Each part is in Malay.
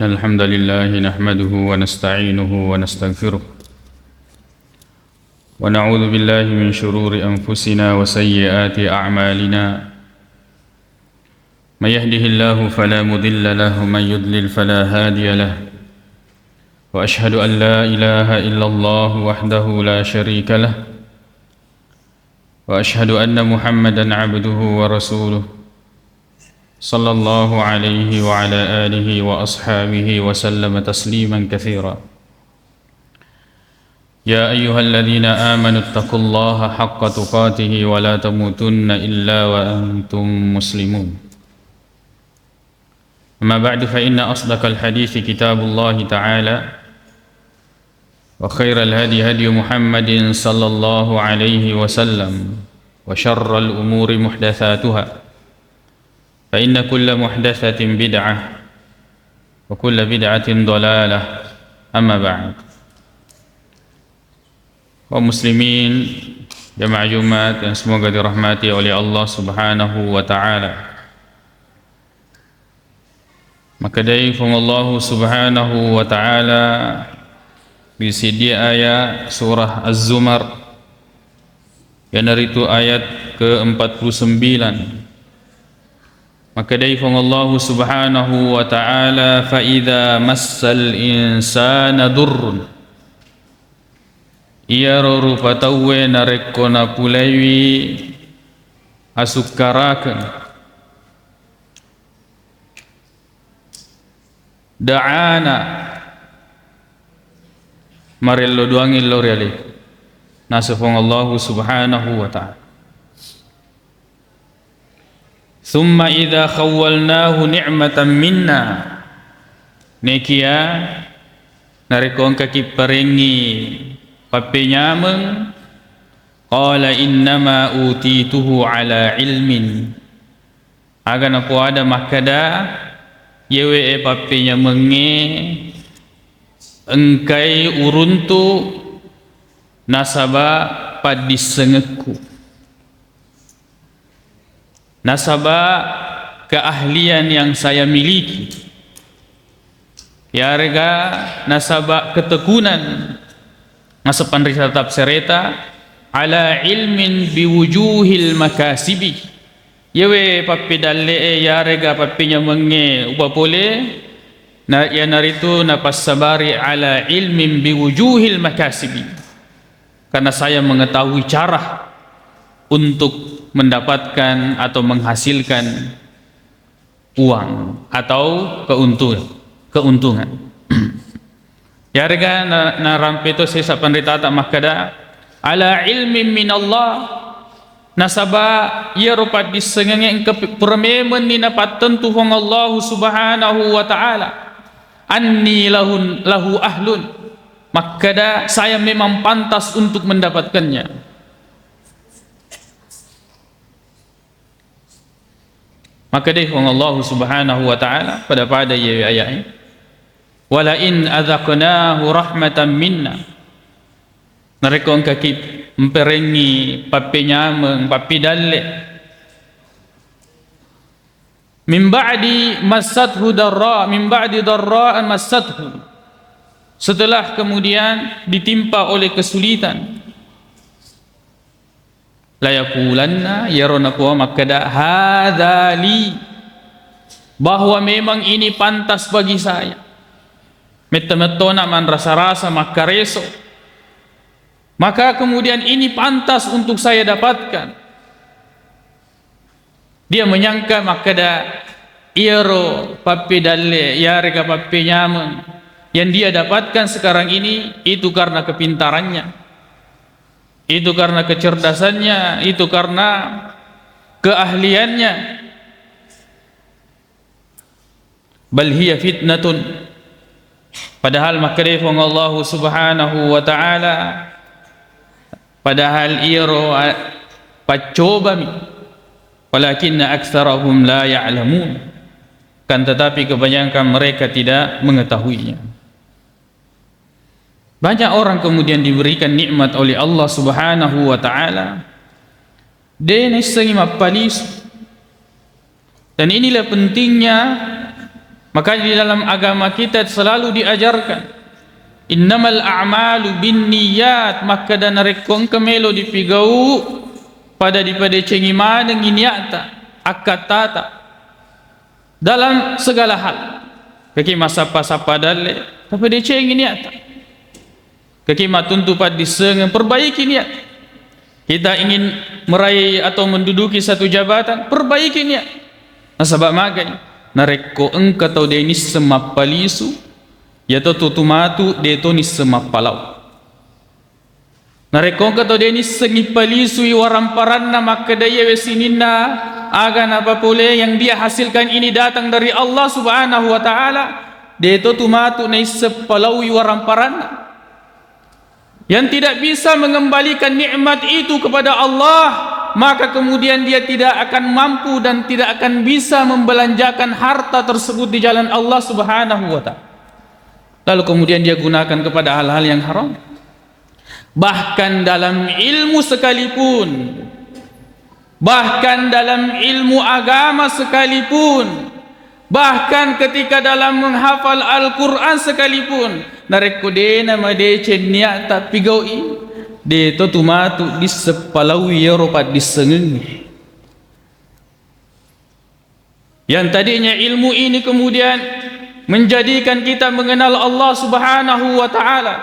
الحمد لله نحمده ونستعينه ونستغفره ونعوذ بالله من شرور أنفسنا وسيئات أعمالنا من يهده الله فلا مضل له ومن يضلل فلا هادي له وأشهد أن لا إله إلا الله وحده لا شريك له وأشهد أن محمدا عبده ورسوله صلى الله عليه وعلى آله وأصحابه وسلم تسليما كثيرا يا أيها الذين آمنوا اتقوا الله حق تقاته ولا تموتن إلا وأنتم مسلمون أما بعد فإن أصدق الحديث كتاب الله تعالى وخير الهدي هدي محمد صلى الله عليه وسلم وشر الأمور محدثاتها فإن كل محدثة بدعة وكل بدعة ضلالة أما بعد kaum muslimin jamaah Jumat yang semoga dirahmati oleh Allah Subhanahu wa taala. Maka dari Allah Subhanahu wa taala di sidi ayat surah Az-Zumar yang itu ayat ke-49. Maka dari Allah Subhanahu wa taala fa idza massal insana durrun ia rupa tawe narekona pulewi asukarakan da'ana marello duangil loriali nasufong Allah Subhanahu wa ta'ala thumma idha khawwalnahu ni'matan minna nekia narekon kaki parengi papenyameng qala innama utituhu ala ilmin agan aku ada makada yewe papenyamenge engkai uruntu nasaba padisengeku nasaba keahlian yang saya miliki yarga nasaba ketekunan ngasepan risal tab sereta ala ilmin biwujuhil makasibi yewe papi dalle yarega papinya menge uba pole na ya naritu napas sabari ala ilmin biwujuhil makasibi karena saya mengetahui cara untuk mendapatkan atau menghasilkan uang atau keuntungan ya rega na rampeto sesa pandita makada ala ilmin minallah nasaba ya rupa disengeng ke permemen ni napatan tuhong Allah Subhanahu wa taala anni lahu ahlun makada saya memang pantas untuk mendapatkannya maka deh Allah Subhanahu wa taala pada ya ayatnya wala in adzaqnahu rahmatan minna narekon kaki memperengi papenyameng papidalle min ba'di massathu darra min ba'di darra massathu setelah kemudian ditimpa oleh kesulitan la yaqulanna yarona kuwa makada hadzali bahwa memang ini pantas bagi saya meta-metona man rasa-rasa makareso maka kemudian ini pantas untuk saya dapatkan dia menyangka makada iro papi dalle yarega papi nyameng yang dia dapatkan sekarang ini itu karena kepintarannya itu karena kecerdasannya itu karena keahliannya bal hiya fitnatun padahal makrifong Allah Subhanahu wa ta'ala padahal iro pacobami walakinna aktsarahum la ya'lamun kan tetapi kebanyakan mereka tidak mengetahuinya banyak orang kemudian diberikan nikmat oleh Allah Subhanahu wa ta'ala dan inilah pentingnya Maka di dalam agama kita selalu diajarkan innamal a'malu binniyat, maka dan rekong kemelo dipigau pada daripada cengima dengan niat akatata dalam segala hal. Kaki masa-sapa dale tapi dia cengi niat. Kaki matuntu pad diseng perbaiki niat. Kita ingin meraih atau menduduki satu jabatan, perbaiki niat. Sebab magai nareko engka tau dia ni semapalisu ya to tutumatu dia to ni semapalau. Nareko engka tau dia ni sengipalisu waramparan na maka daya wesinina agan apa boleh yang dia hasilkan ini datang dari Allah Subhanahu wa taala, dia to tumatu ni sepalau waramparan yang tidak bisa mengembalikan nikmat itu kepada Allah, maka kemudian dia tidak akan mampu dan tidak akan bisa membelanjakan harta tersebut di jalan Allah Subhanahu wa taala. Lalu kemudian dia gunakan kepada hal-hal yang haram. Bahkan dalam ilmu sekalipun, bahkan dalam ilmu agama sekalipun, bahkan ketika dalam menghafal Al-Quran sekalipun, nareko de nama de ceniak tapi gaui de to tumatu disepalawi Eropa disengengi. Yang tadinya ilmu ini kemudian menjadikan kita mengenal Allah Subhanahu wa taala,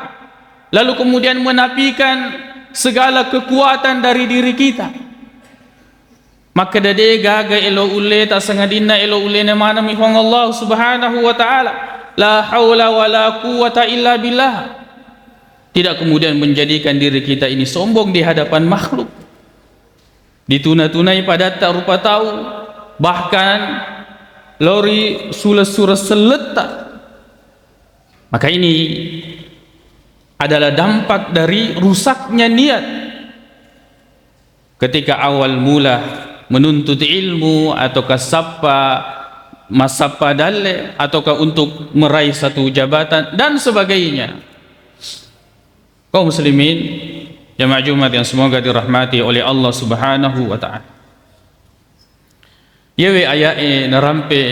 lalu kemudian menafikan segala kekuatan dari diri kita. Maka dade gaga elo ule ta sangadina elo ule ne mana mi hong Allah Subhanahu wa taala, la haula wala quwata illa billah. Tidak kemudian menjadikan diri kita ini sombong di hadapan makhluk, dituna-tunai pada tak rupa tahu, bahkan lori sura-sura seletak. Maka ini adalah dampak dari rusaknya niat ketika awal mula menuntut ilmu ataukah masapa dale ataukah untuk meraih satu jabatan dan sebagainya. Kaum muslimin jamaah Jumat yang semoga dirahmati oleh Allah Subhanahu wa taala. Yewe ayat narampe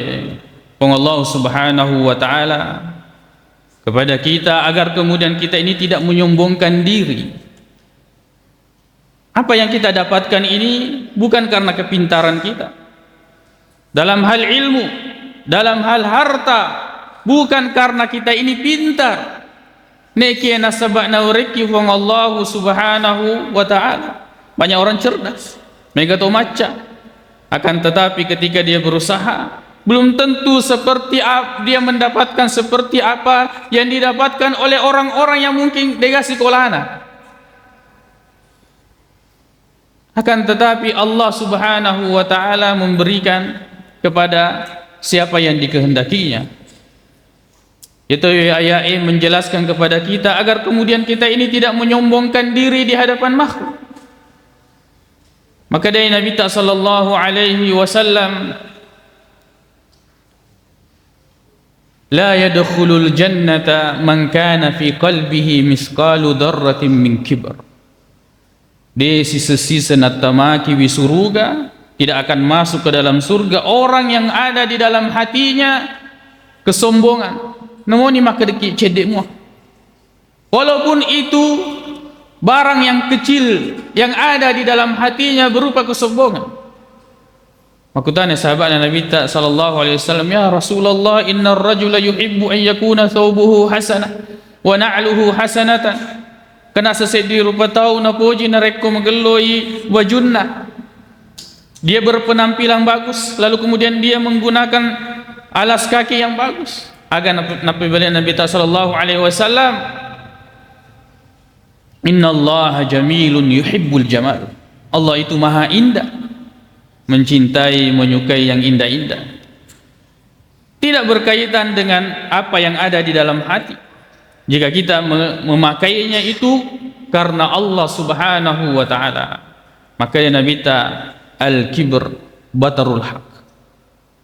pong Allah Subhanahu wa taala kepada kita agar kemudian kita ini tidak menyombongkan diri. Apa yang kita dapatkan ini bukan karena kepintaran kita dalam hal ilmu, dalam hal harta, bukan karena kita ini pintar. Neki nasabana uriki wong Allah Subhanahu wa taala. Banyak orang cerdas, mereka tahu maca, akan tetapi ketika dia berusaha belum tentu seperti dia mendapatkan seperti apa yang didapatkan oleh orang-orang yang mungkin dia sekolahana. Akan tetapi Allah Subhanahu wa taala memberikan kepada siapa yang dikehendakinya. Itu ayat menjelaskan kepada kita agar kemudian kita ini tidak menyombongkan diri di hadapan makhluk. Maka dari Nabi sallallahu alaihi wasallam, la yadkhulul jannata man kana fi qalbihi misqalu dzarratin min kibr. Di sisa-sisa natamaki wisuruga tidak akan masuk ke dalam surga orang yang ada di dalam hatinya kesombongan. Namun ni maka deki cedekmu. Walaupun itu barang yang kecil yang ada di dalam hatinya berupa kesombongan. Maka tanya sahabat Nabi sallallahu alaihi wasallam, ya Rasulullah, innar rajula yuhibbu an yakuna thawbuhu hasanah wa na'luhu hasanatan. Kena sesedi rupa tahu na puji na rekko mageloi wajunna. Dia berpenampilan bagus, lalu kemudian dia menggunakan alas kaki yang bagus. Agar Nabi sallallahu alaihi wasallam, innallaha jamilun yuhibbul jamal. Allah itu maha indah, mencintai, menyukai yang indah-indah. Tidak berkaitan dengan apa yang ada di dalam hati. Jika kita memakainya itu karena Allah Subhanahu wa taala, maka Nabi al-kibr batarul haq.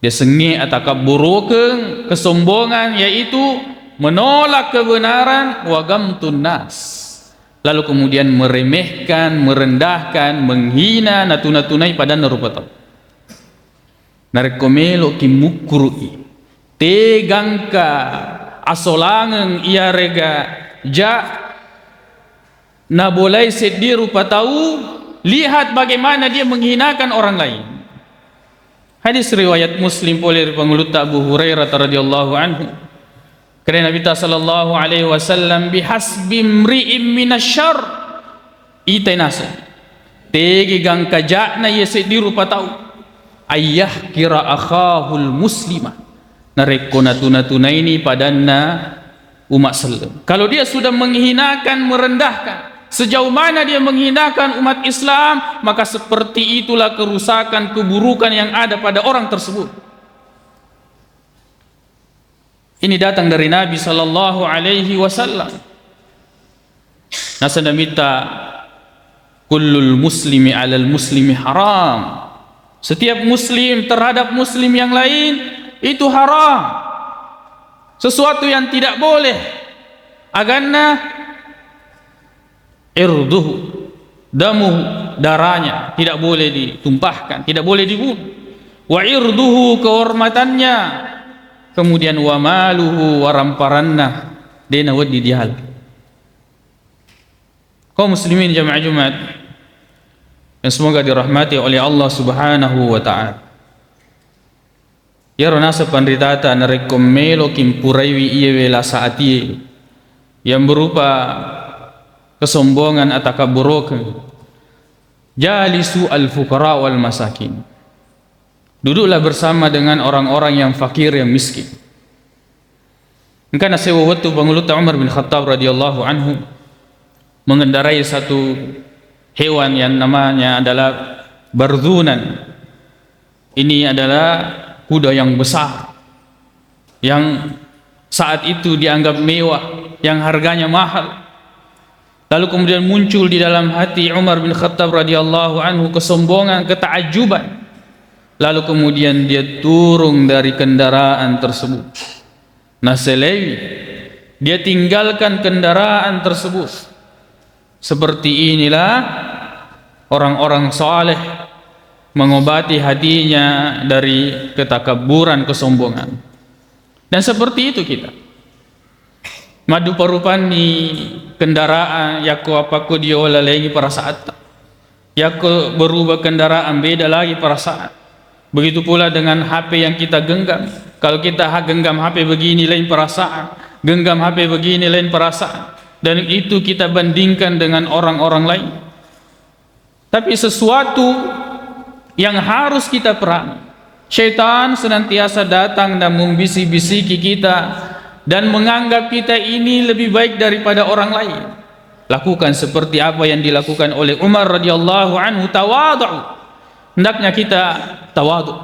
Dia sengi atau kaburukeun kesombongan, yaitu menolak kebenaran, wa gamtun nas, lalu kemudian meremehkan, merendahkan, menghina natuna-tunai pada narupata. Narekomelo kimukru'i tegangka asolangeng ia rega ja na boleh sedih rupa tahu, lihat bagaimana dia menghinakan orang lain. Hadis riwayat Muslim oleh pengulut Abu Hurairah radhiyallahu anhu. Karena Nabi sallallahu alaihi wasallam bihasbi mri'im minasyarr itainasa tegi gang kajakna ye sedih rupa tahu ayah kira akhahul muslimah nareko natuna ini padanna umat Islam. Kalau dia sudah menghinakan, merendahkan, sejauh mana dia menghinakan umat Islam, maka seperti itulah kerusakan, keburukan yang ada pada orang tersebut. Ini datang dari Nabi sallallahu alaihi wasallam. Nasa namita kullul muslimi 'alal muslimi haram. Setiap muslim terhadap muslim yang lain itu haram. Sesuatu yang tidak boleh. Aganna irduhu, damuhu, darahnya tidak boleh ditumpahkan, tidak boleh dibunuh. Wa irduhu, kehormatannya. Kemudian wa maluhu wa ramparanna, dena wadi dihal. Kaum muslimin jamaah Jumat yang semoga dirahmati oleh Allah Subhanahu wa taala. Ya ronasa pandritata narekom melo kimpuraiwi iye wela saati yang berupa kesombongan atau kaburokan. Jalisu al-fuqara wal masakin. Duduklah bersama dengan orang-orang yang fakir, yang miskin. Karena sewa waktu pengulut Umar bin Khattab radhiyallahu anhu mengendarai satu hewan yang namanya adalah barzunan. Ini adalah kuda yang besar, yang saat itu dianggap mewah, yang harganya mahal. Lalu kemudian muncul di dalam hati Umar bin Khattab radhiyallahu anhu kesombongan, ketakjuban. Lalu kemudian dia turun dari kendaraan tersebut. Naselewi, dia tinggalkan kendaraan tersebut. Seperti inilah orang-orang saleh mengobati hatinya dari ketakaburan, kesombongan. Dan seperti itu kita. Madu parupani kendaraan yako apaku dia olah lagi para saat. Yako berubah kendaraan beda lagi para saat. Begitu pula dengan HP yang kita genggam. Kalau kita genggam HP begini lain perasaan, genggam HP begini lain perasaan. Dan itu kita bandingkan dengan orang-orang lain. Tapi sesuatu yang harus kita perangi. Syaitan senantiasa datang dan membisik-bisiki kita dan menganggap kita ini lebih baik daripada orang lain. Lakukan seperti apa yang dilakukan oleh Umar radhiyallahu anhu, tawadhu. Hendaknya kita tawadhu.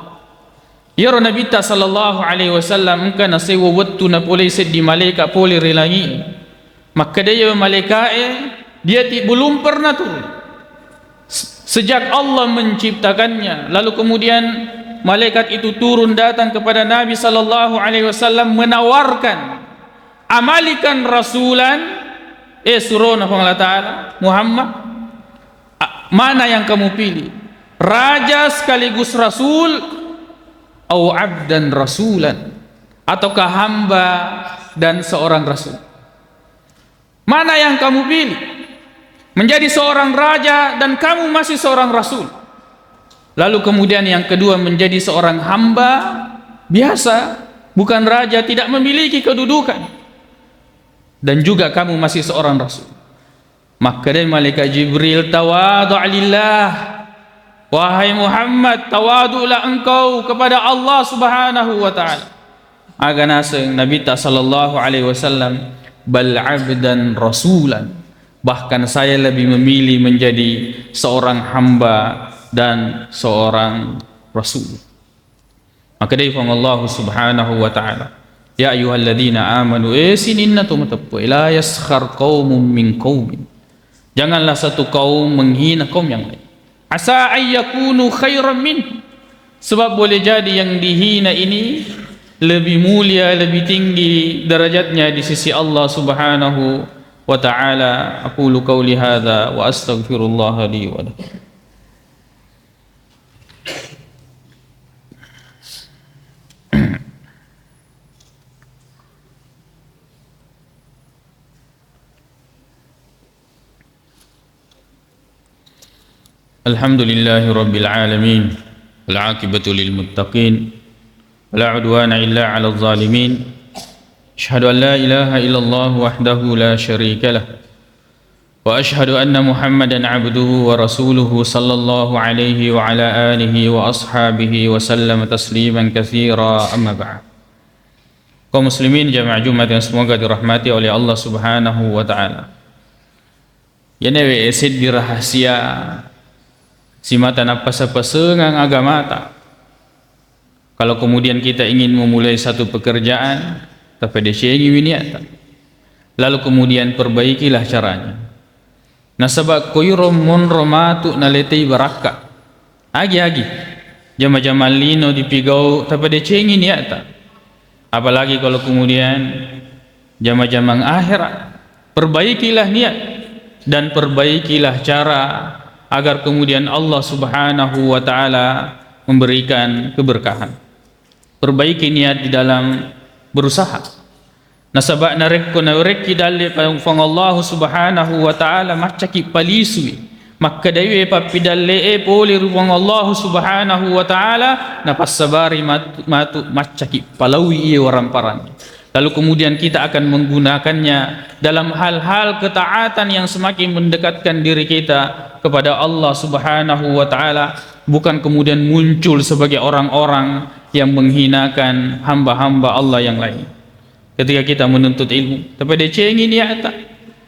Ya Nabi sallallahu alaihi wasallam kana sewa wattu na boleh seddi malaikat boleh relangi. Maka dia malaikat dia belum pernah turun sejak Allah menciptakannya. Lalu kemudian malaikat itu turun datang kepada Nabi sallallahu alaihi wasallam menawarkan, amalikan rasulan, surona Allah taala, Muhammad, mana yang kamu pilih? Raja sekaligus rasul, atau abdan rasulan, ataukah hamba dan seorang rasul? Mana yang kamu pilih? Menjadi seorang raja dan kamu masih seorang rasul. Lalu kemudian yang kedua, menjadi seorang hamba biasa, bukan raja, tidak memiliki kedudukan, dan juga kamu masih seorang rasul. Maka dari malaikat Jibril, tawadhu' lillah, wahai Muhammad, tawadhu'lah engkau kepada Allah Subhanahu wa taala. Aganaseng Nabi sallallahu alaihi wasallam, bal abdan rasulan, bahkan saya lebih memilih menjadi seorang hamba dan seorang rasul. Maka dari Allah Subhanahu wa taala, ya ayyuhalladzina amanu sininna tumatapu la yaskhar qaumun min qaumin, janganlah satu kaum menghina kaum yang lain. Asa ayyakunu khairan min, sebab boleh jadi yang dihina ini lebih mulia, lebih tinggi derajatnya di sisi Allah Subhanahu wa ta'ala. Aqulu qawli hadza wa astaghfirullah li wa lakum. Alhamdulillahi Rabbil Alamin, wal-aqibatu lil muttaqin, wala udwana illa 'alal zalimin. Asyhadu an la ilaha illallah wahdahu la syarika lah, wa asyhadu anna Muhammadan 'abduhu wa rasuluhu sallallahu alaihi wa ala alihi wa ashabihi wa sallam tasliman katsira, amma ba'd. Kaum muslimin jamaah Jumat yang semoga dirahmati oleh Allah Subhanahu wa taala. Yenewe esid dirahasia si mata napas-apa ngang agama tak. Kalau kemudian kita ingin memulai satu pekerjaan, tapi desengi winiat tak. Lalu kemudian perbaikilah caranya. Nasabak koyrom mon romatu naletei baraka. Agi-agi jama-jama lino dipigau tapi desengi niat tak. Apalagi kalau kemudian jama-jama akhirat, perbaikilah niat dan perbaikilah cara agar kemudian Allah Subhanahu wa taala memberikan keberkahan. Perbaiki niat di dalam berusaha. Nasabak narek ko narek kidali pang Allah Subhanahu wa taala macaki palisui. Maka dewe papidalle poli ruang Allah Subhanahu wa taala napasabari matu macaki palawi orang parang. Lalu kemudian kita akan menggunakannya dalam hal-hal ketaatan yang semakin mendekatkan diri kita kepada Allah Subhanahu wa taala, bukan kemudian muncul sebagai orang-orang yang menghinakan hamba-hamba Allah yang lain. Ketika kita menuntut ilmu, tapi decengi niat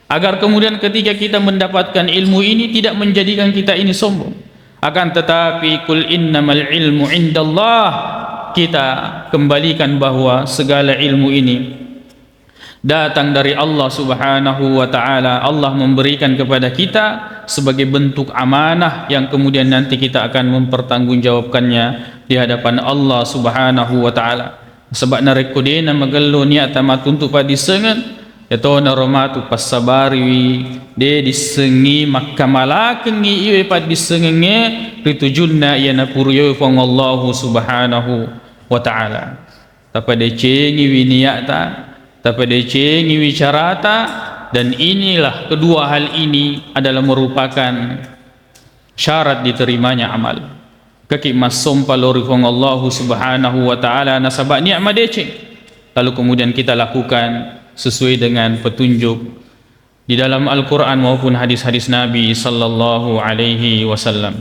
agar kemudian ketika kita mendapatkan ilmu ini tidak menjadikan kita ini sombong. Akan tetapi kul innamal ilmu indallah, kita kembalikan bahwa segala ilmu ini datang dari Allah Subhanahu wa taala. Allah memberikan kepada kita sebagai bentuk amanah yang kemudian nanti kita akan mempertanggungjawabkannya di hadapan Allah Subhanahu wa taala. Sebab narekodena magallo niat matuntuk padisengan yato naromatu pasabari de disengi makamalakengi iwe padisengenge ritujunna yana puryo fong Allah Subhanahu wa taala. Tapade cengi winiata, tapade cengi wicarata, dan inilah kedua hal ini adalah merupakan syarat diterimanya amal. Kaki masom palori fong Allah Subhanahu wa taala nasabak ni'ma dece. Lalu kemudian kita lakukan sesuai dengan petunjuk di dalam Al-Quran maupun hadis-hadis Nabi sallallahu alaihi wasallam.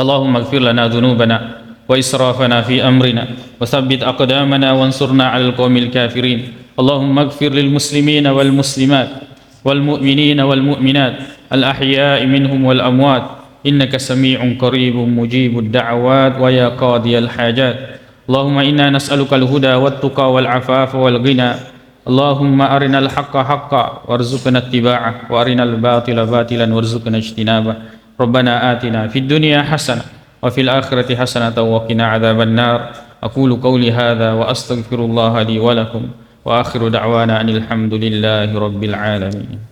Allahumma ighfir lana dhunubana wa israfana fi amrina wa thabbit aqdamana wansurna 'alal qaumil kafirin. Allahumma ighfir lil muslimina wal muslimat wal mu'minina wal mu'minat al ahya'i minhum wal amwat innaka sami'un qaribun mujibud da'awat wa ya qadiyal hajat. Allahumma inna nas'aluka al huda wat tuqa wal afafa wal ghina. Allahumma arinal haqqa haqqa warzuqna ittiba'ah wa arinal batila batilan warzuqna ijtinabah. Rabbana atina fid dunya hasanah wa fil akhirati hasanah wa qina adzaban nar. Aqulu qawli hadza wa astaghfirullah li wa lakum wa akhiru da'wana anil hamdulillahi rabbil alamin.